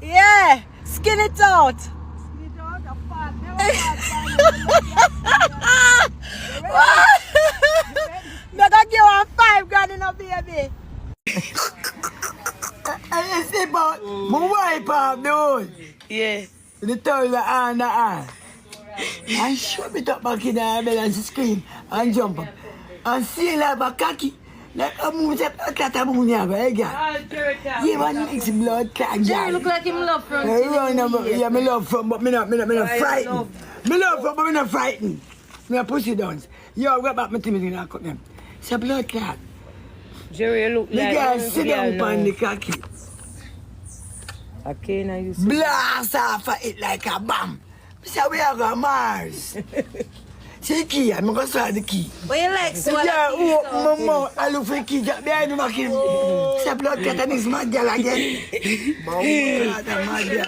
Yeah, skin it out. Skin it out, a fat. I'm gonna give you 5 grand in a baby. I say about my wipe off the hood. Yeah. The toilet and the eye. And shove it up back in her belly and she scream and jump up. And see like a cocky. Like a moon, a cat a moon, yeah, girl. Yeah, man, next blood clot. Jerry look like him love front. Yeah, me love front, but me not frightened. Me love front, but me not frightened. Me not pussy dance. Yo, go back my Timothy and I cut them. It's a blood clot. Jerry look The girl sit down on the cocky. Okay, now you see. Blast off of it like a bomb. I say, we are going Mars. Say the key, I'm going to start the key. What you like, so Yeah, oh, mama, I look for the key. Just behind the machine. Say, blood clot and this mad girl again. Mama, that mad girl.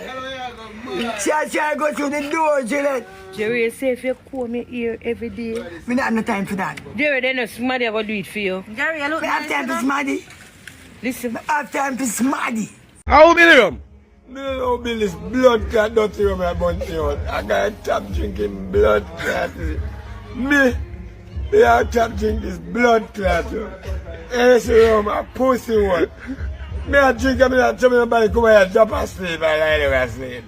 See, I go through the door, Gillette. Jerry, say if you comb your ear every day. We don't have no time for that. Jerry, then somebody will do it for you. Jerry, you look We have time for smarty. Listen. We have time for smarty. How William? Me don't build this blood clot dirty room I bunch out. I got top drinking blood clot. Me I top drink this blood clot. Yes, room a pussy one. Me I drink and me I tell me nobody come here and drop asleep and lie there asleep.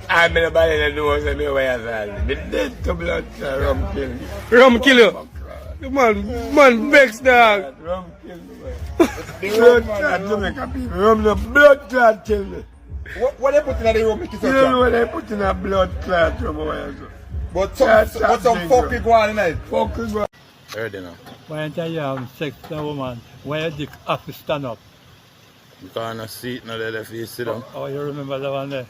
And me nobody that knows me where I sleep. Me dead to blood clot, rum kill me. Rum kill you. Man, vex dog. Rum kill me. Blood clot Jamaica people. Rum no blood clot kill me. What they put in the room? You know what they put in a blood clot from over here. But some fuck you go on tonight. Fuck you go. Heard you now. When you have sex with a woman, when your dick have to stand up. You can't see it now that you sit down. Oh, you remember that one there?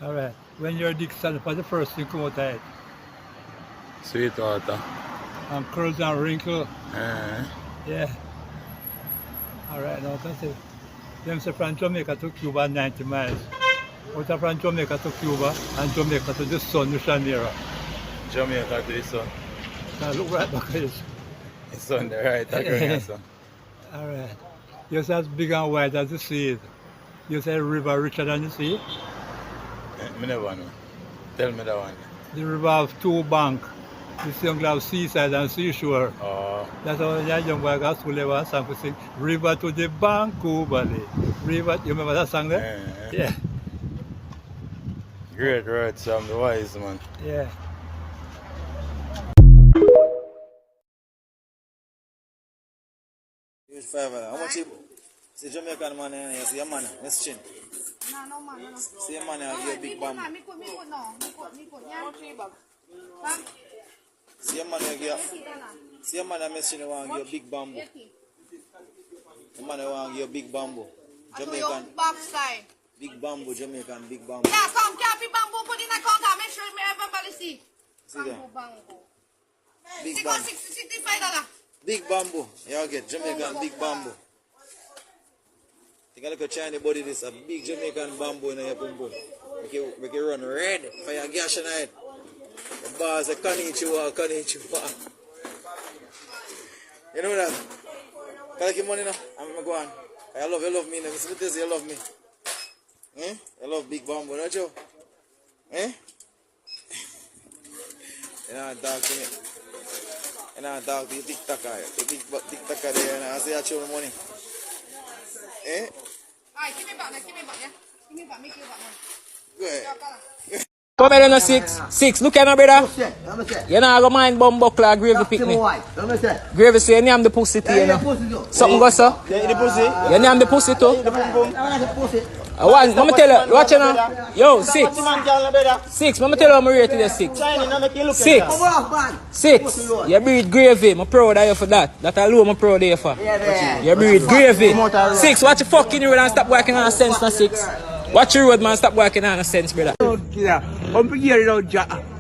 Alright. When your dick stand up, what's the first thing come out of it? Sweet water. And curls and wrinkle. Yeah. Alright, now that's it. Them say from Jamaica to Cuba 90 miles. Out of from Jamaica to Cuba and Jamaica to the sun, the Shanira. Jamaica to the sun. Now look right back at this. The sun there, right? That's Alright. You say as big and wide as the sea. You say river richer than the sea. Me never know. Tell me that one. The river have 2 banks. The sea have seaside and seashore. Oh. That's how the young boy got school level and sang to sing River to the Banco Valley. River, you remember that song there? Yeah. Great right, Sam, the wise man. Yeah. How much you see Jamaican man and you see a man, Miss Chin. No, man, no. See a man have your big bum. Me put, yeah. See a man have your, see a man and Miss Chin want your big bamboo. The man want your big bamboo. Jamaican. Backside. Big bamboo, Jamaican, big bamboo. Yeah, come, carry bamboo, put in a contact, make sure everybody see. See that? Bamboo. Big bamboo. $65. Big bamboo. You get Jamaican big bamboo. Take a look at Chinese body, this a big Jamaican bamboo in your pum pum. Make it run red for your gash tonight. The bars are konnichiwa. You know that? Can I give money now? I'm going. You love me. Let me see this, you love me. You love big bamboo, don't you? You know, talk to me. You know, talk to the TikToker. The big TikToker there, and I say I show the money. Alright, give me back, yeah? Give me back, make you back, man. Go ahead. Come here, no 6. Look at my brother. You know, I go mind bomb buckler, gravy pick me. Gravy say, you name the pussy to you know. Something go, sir. You name the pussy too. One, let me tell you, watch it now. Yo, 6. 6, let me tell you how I rate it 6. 6. You breed gravy, I'm proud of you for that. That alone I'm proud of you for. You breed gravy. 6, watch your fucking road and stop working on a sense now 6. Watch your road, man, stop working on a sense, brother. I'm here now,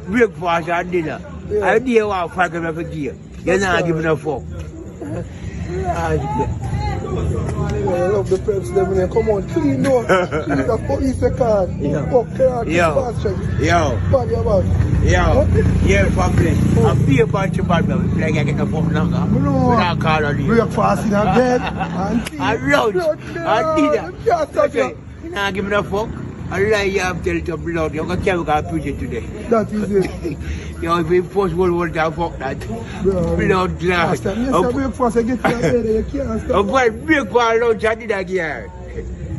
breakfast and dinner. I didn't want to fuck him every year. You're not giving a fuck. I love the preps them there. Come on, clean up. He's a police car. Fuck car. Yeah, family. I feel about your bad man. Like I get a fuck now. No. Breakfast in a bed. I wrote. I did that. Okay. You're not giving a fuck. A lie you have tell to blood. You can carry a prison today. That is it. You have been first World War to fuck that. Bro. Blood glass. Yes, I breakfast, I get to bed, you can't stop. I'm going to break one lunch I did again.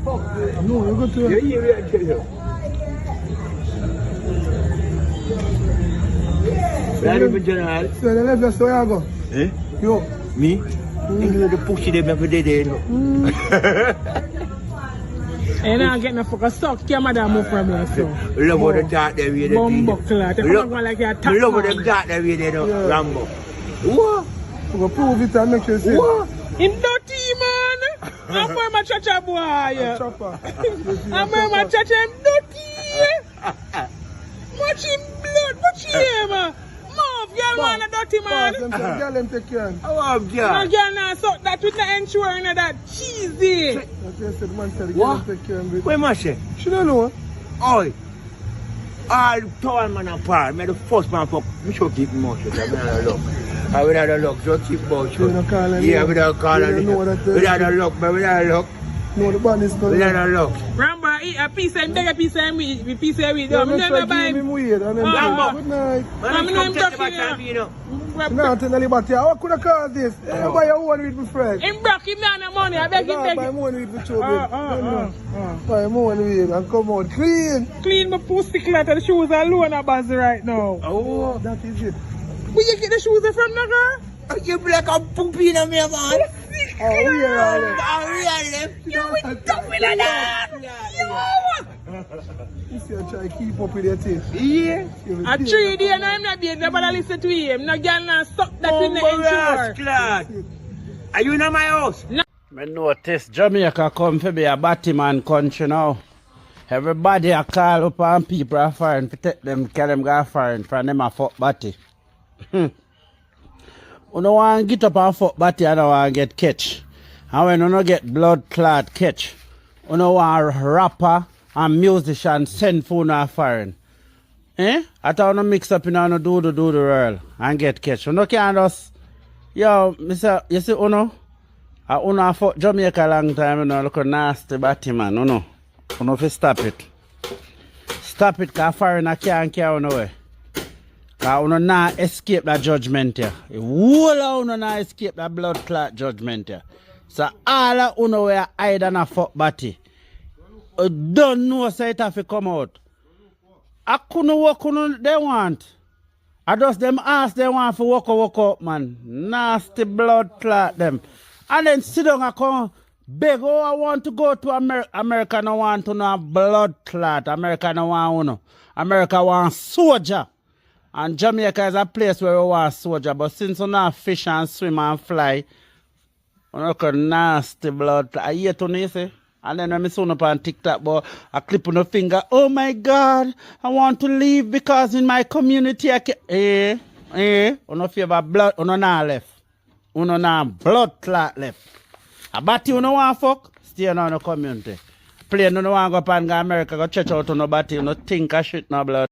No, you go to You hear me? I tell you. Very general. So the left, so you go. Eh? Yo. Me? You know the pussy them every day, you know. And I get no fucking suck. Your mother move from here, so. Love how they talk them way they Bumbo clot. You come like you're a top love how man. them talk them way they do. Yeah. Rambo. What? We go prove it and make sure you see. What? In dirty, man. I'm for my chacha boy. Chopper. I'm for my chacha, him dirty. Much in blood. Much here, man. Move, girl, man, a dirty man. Girl, them take care. How have you? No girl now suck that with the ensuring that cheesy. That's what I said, man said, the What? girl take care of it. Where am say? She don't know. Oi. All tall man apart. Me the first man fuck. Me should keep more shit. I mean, I look. I without a look, so keep more shit. You don't call her Yeah, name. without calling. You don't know that, Without a look, but without a look. No, the band is going. Without a look. Rambo, eat a piece and take a piece and meat. We piece and meat. Yeah, I'm make sure never you give him buy. weed and then Rambo. good night. I'm Man, not come take the talking back you know. Now tell the liberty, what could I call this? Hey, buy your own weed, my friend. In broke him down the money. I beg him Nah, take buy it. more weed for children. Buy more weed and come out clean. Clean my pussy clot and the shoes alone are busy right now. Oh. That is it. Where you get the shoes from, no girl? You black and poopy in me, man. Oh, yeah, I really. You with tough with that. you see, I try to keep up with your teeth. Yeah. A 3 days now, I'm not being able to listen to him. No girl now suck that in the insure. Are you in my house? I notice Jamaica come to be a Batman country now. Everybody a call up and people are foreign to take them, carry them go foreign from them a fuck batty. You don't want to get up and fuck batty and don't want to get catch. And when you don't get blood clot catch, you don't want rapper and musician send phone a foreign. Eh? I thought you mix up in and do the world and get catch. You don't can just, yo, Mr. You see, I fuck Jamaica long time, you know, look a nasty batty man, you know. You know, if you stop it. Stop it, because foreigner can't carry on away. Because you not escape that judgment here. The whole of you not escape that blood clot judgment here. So all of you were hide and a fuck batty. You don't know so it have to come out. I couldn't work they want. I just them ask they want to walk up, man. Nasty blood clot them. And then sit down and come beg, oh, I want to go to America. America no want to know blood clot. America no want to. America want soldier. And Jamaica is a place where we want soldier. But since you not fish and swim and fly, you look a nasty blood clot. I hear to you say. And then when I saw up on TikTok, boy, I clip on the finger. Oh my God, I want to leave because in my community I can. You no favor blood, you no left. You no blood clot left. A batty you no want fuck, stay in the community. Plane you no want go up and go America, go church out on no batty, you no think of shit no blood.